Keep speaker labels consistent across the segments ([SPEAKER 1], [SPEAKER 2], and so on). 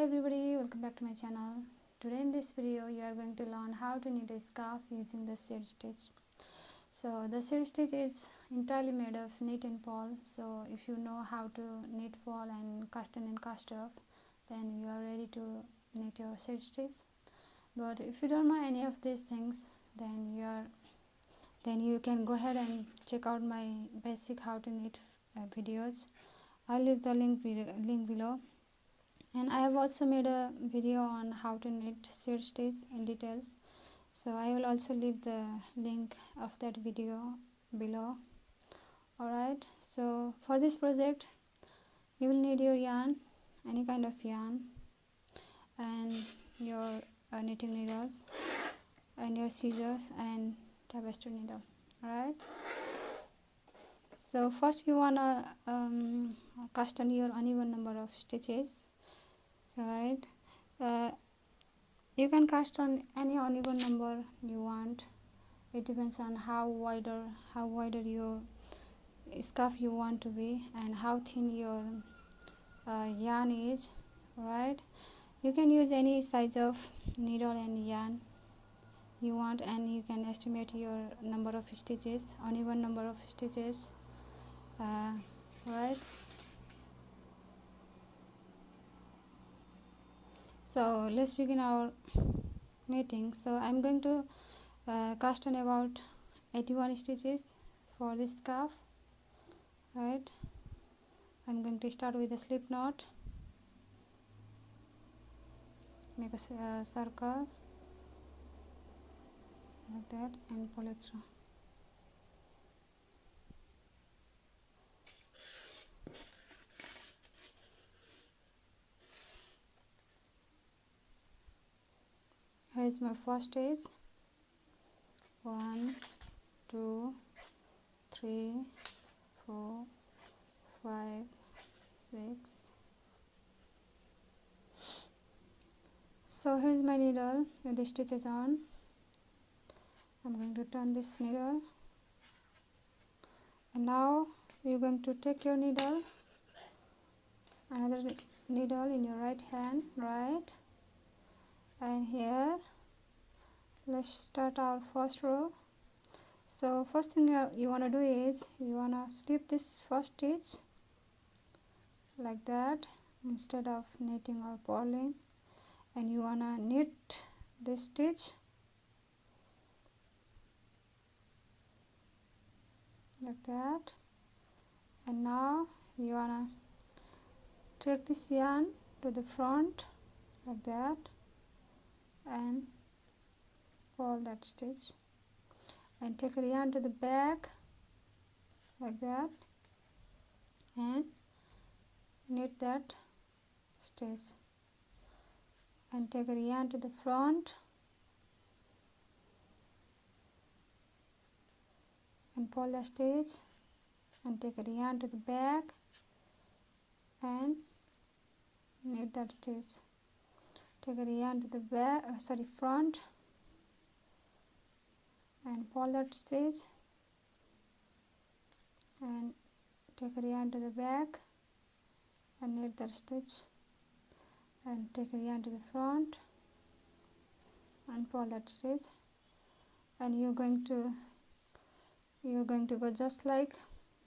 [SPEAKER 1] Hi everybody, welcome back to my channel. Today in this video you are going to learn how to knit a scarf using the seed stitch. So the seed stitch is entirely made of knit and purl. So if you know how to knit, purl and cast on and cast off, then you are ready to knit your seed stitch. But if you don't know any of these things, then you can go ahead and check out my basic how to knit videos. I'll leave the link below. And I have also made a video on how to knit seed stitch in details, so I will also leave the link of that video below. Alright, so for this project you will need your yarn, any kind of yarn, and your knitting needles and your scissors and tapestry needle. Alright, so first you wanna cast on your uneven number of stitches. Right, you can cast on any uneven number you want. It depends on how wider your scarf you want to be and how thin your yarn is. Right, you can use any size of needle and yarn you want, and you can estimate your number of stitches, uneven number of stitches. Right, so let's begin our knitting. So I'm going to cast on about 81 stitches for this scarf. Right, I'm going to start with a slip knot, make a circle like that and pull it through. Here is my first stitch. 1, 2, 3, 4, 5, 6. So here is my needle with the stitches on. I'm going to turn this needle, and now you're going to take your needle, another needle in your right hand, right, and here let's start our first row. So first thing you want to do is you want to slip this first stitch like that instead of knitting or purling, and you want to knit this stitch like that. And now you want to take this yarn to the front like that and pull that stitch, and take a yarn to the back like that and knit that stitch, and take a yarn to the front and pull the stitch, and take a yarn to the back and knit that stitch, take a yarn to the back front and pull that stitch, and take a yarn to the back and knit that stitch, and take a yarn to the front and pull that stitch. And you're going to go just like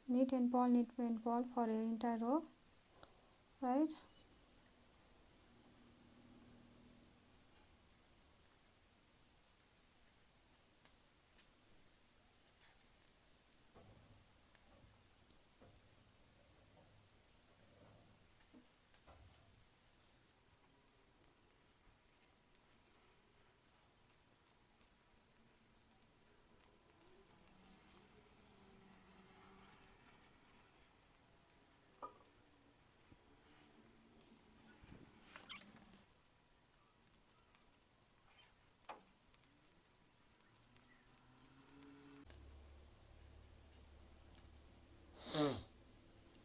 [SPEAKER 1] knit and pull for your entire row. Right,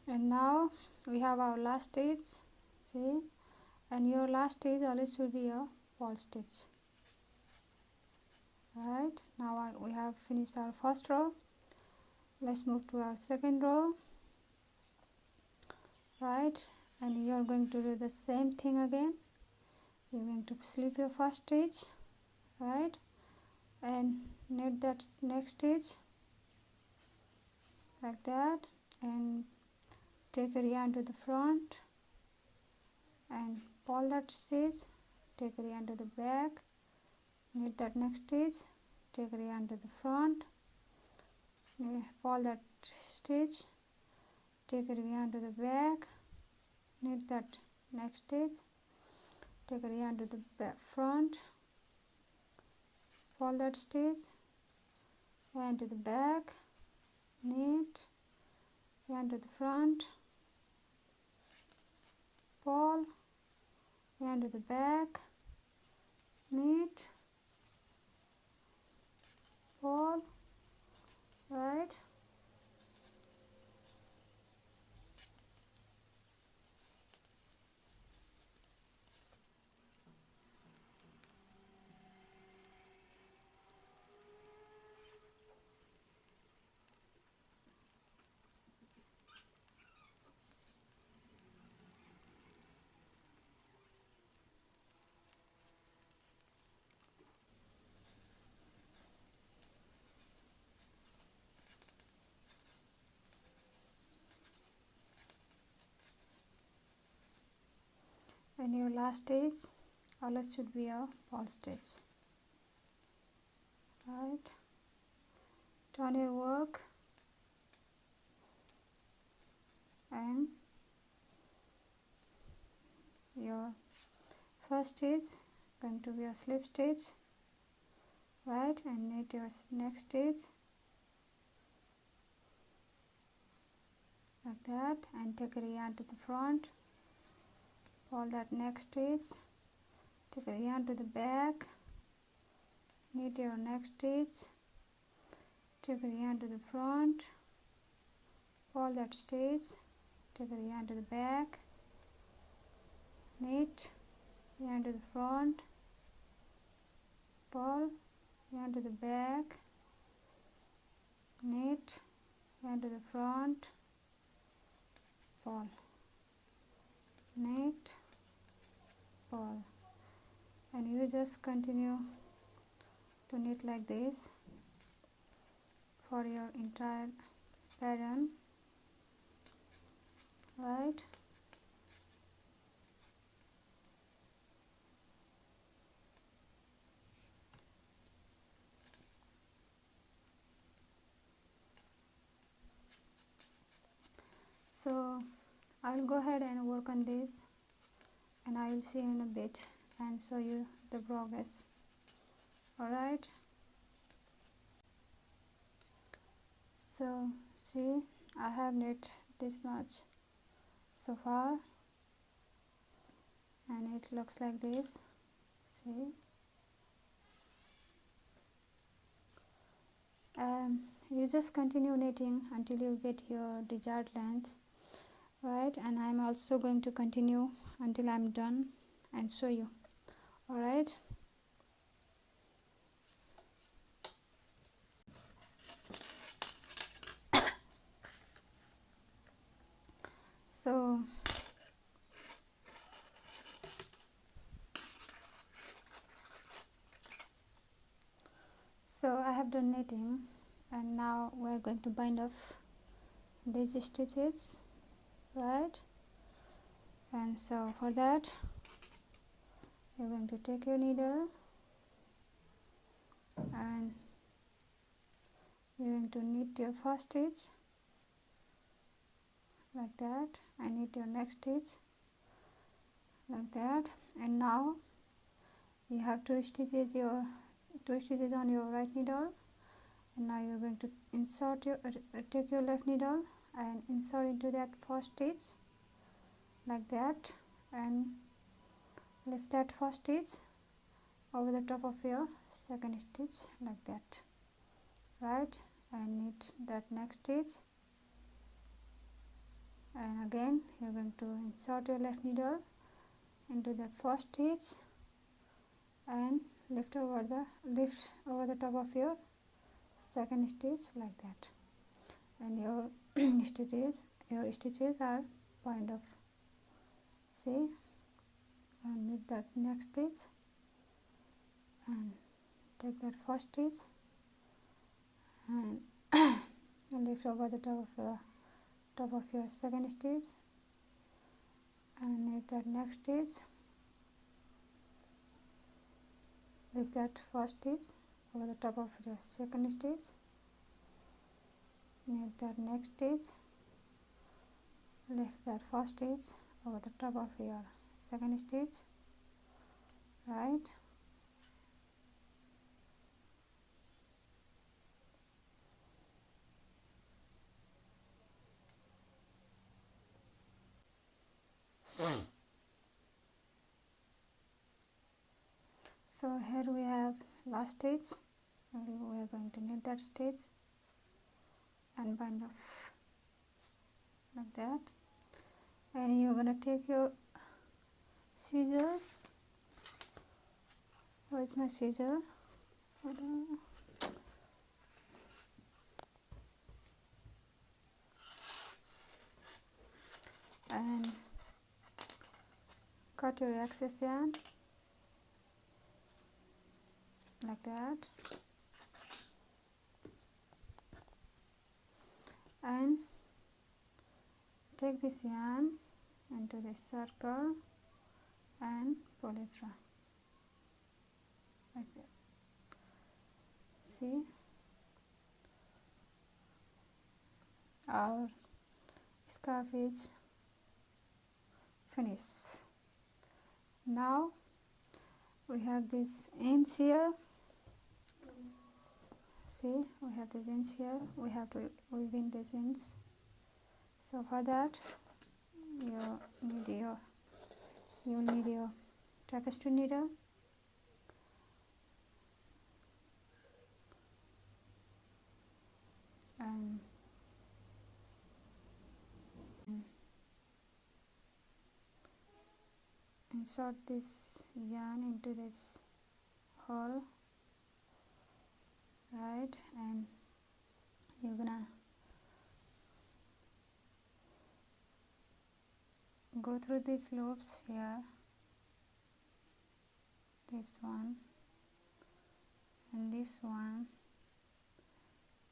[SPEAKER 1] and now we have our last stitch. See, and your last stitch always should be a purl stitch. Right, now we have finished our first row. Let's move to our second row. Right, and you are going to do the same thing again. you're going to slip your first stitch, right, and knit that next stitch like that, and take a yarn to the front and pull that stitch, take a yarn to the back, knit that next stitch, take a yarn to the front, pull that stitch, take a yarn to the back, knit that next stitch, take a yarn to the front, pull that stitch, yarn to the back, knit, yarn to the front, pull, yarn to the back, knit, pull, right, and your last stitch always should be a purl stitch, right. Turn your work and your first stitch going to be a slip stitch, right, and knit your next stitch like that, and take a yarn to the front, pull that next stitch, take a yarn to the back, knit your next stitch, take a yarn to the front, pull that stitch, take a yarn to the back, knit, yarn to the front, pull, yarn to the back, knit, yarn to the front, pull, knit, pull, and you just continue to knit like this for your entire pattern, right. So I'll go ahead and work on this, and I will see you in a bit and show you the progress. Alright, so see, I have knit this much so far, and it looks like this. See, you just continue knitting until you get your desired length, right, and I'm also going to continue until I'm done and show you. Alright, so I have done knitting, and now we're going to bind off these stitches, right, and so for that you're going to take your needle and you're going to knit your first stitch like that, and knit your next stitch like that, and now you have two stitches on your right needle, and now you're going to insert your take your left needle and insert into that first stitch like that, and lift that first stitch over the top of your second stitch like that, right, and knit that next stitch, and again you're going to insert your left needle into the first stitch and lift over the top of your second stitch like that, and your stitches are point off. See, and knit that next stitch and take that first stitch and lift over the top of your second stitch and knit that next stitch, lift that first stitch over the top of your second stitch, knit that next stitch, lift that first stitch over the top of your second stitch, right, so here we have last stitch. We are going to knit that stitch and bind off like that, and you're gonna take your scissors. Where's my scissor? And cut your excess yarn like that, and take this yarn into this circle and pull it through like that. See, our scarf is finished. Now we have this ends here. See, we have these ends here. We have to weave in these ends. So for that, you need your tapestry needle, and insert this yarn into this hole, right, and you're gonna go through these loops here, this one and this one.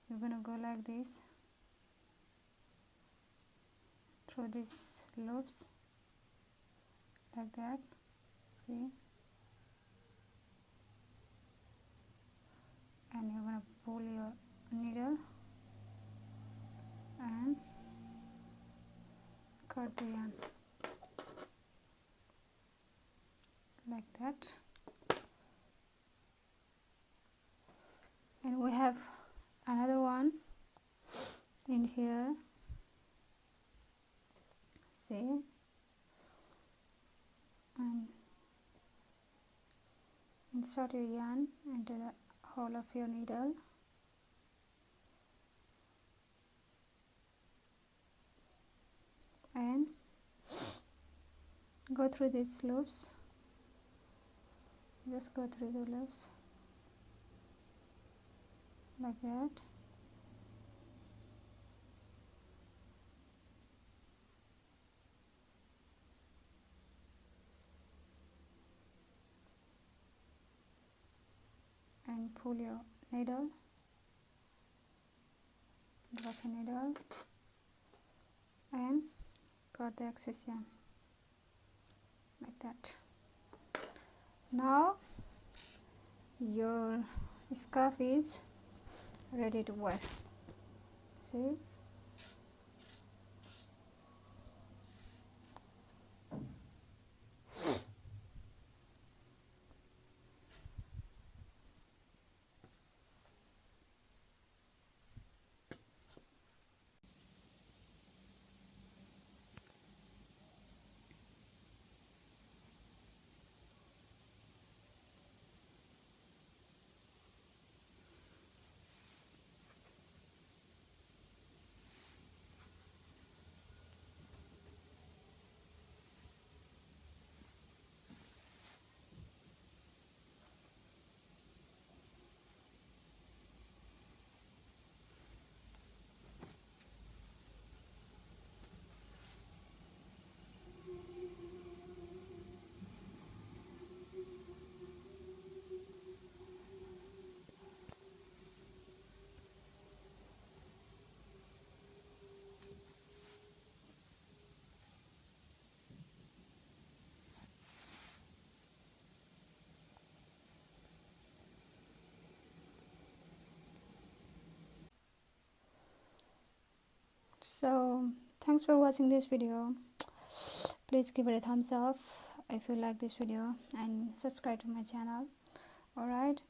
[SPEAKER 1] You're gonna go like this through these loops like that. See, and you're gonna pull your needle and cut the yarn like that, and we have another one in here. See, and insert your yarn into the hole of your needle and go through these loops. Just go through the loops like that, and pull your needle, drop a needle and cut the excess yarn like that. Now your scarf is ready to wear. See, So thanks for watching this video. Please give it a thumbs up if you like this video and subscribe to my channel. Alright,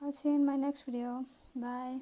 [SPEAKER 1] I'll see you in my next video. Bye.